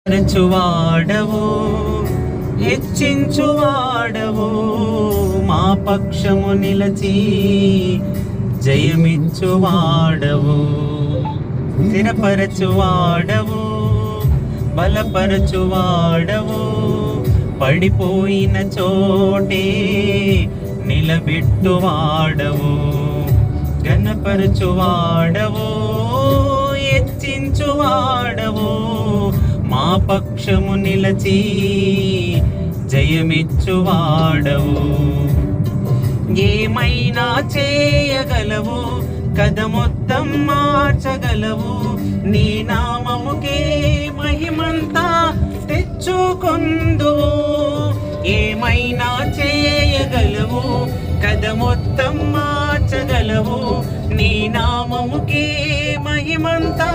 రచువాడవు హెచ్చించువాడవు మా పక్షము నిలచి జయమిచ్చువాడవు స్థిరపరచువాడవు బలపరచువాడవు పడిపోయిన చోటే నిలబెట్టువాడవు ఘనపరచువాడవు హెచ్చించువాడవు మా పక్షము నిలచి జయమిచ్చువాడవు ఏమైనా చేయగలవు కథ మొత్తం మార్చగలవు నీ నామముకే మహిమంతా తెచ్చుకొందువు ఏమైనా చేయగలవు కథ మొత్తం మార్చగలవు నీ నామముకే మహిమంతా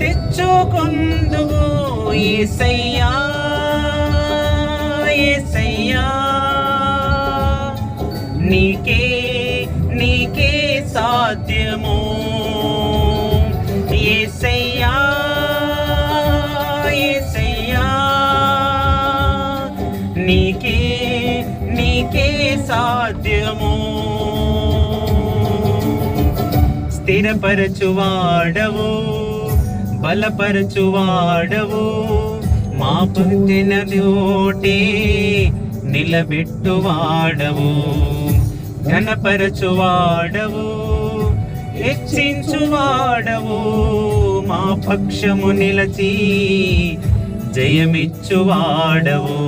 తెచ్చుకొందువు యేసయ్యా యేసయ్యా నీకే సాధ్యము యేసయ్యా యేసయ్యా నీకే సాధ్యము స్థిరపరచువాడవు బలపరచువాడవు మా పుట్టిన చోటే నిలబెట్టువాడవు ఘనపరచువాడవు హెచ్చించువాడవు మా పక్షము నిలచి జయమిచ్చువాడవు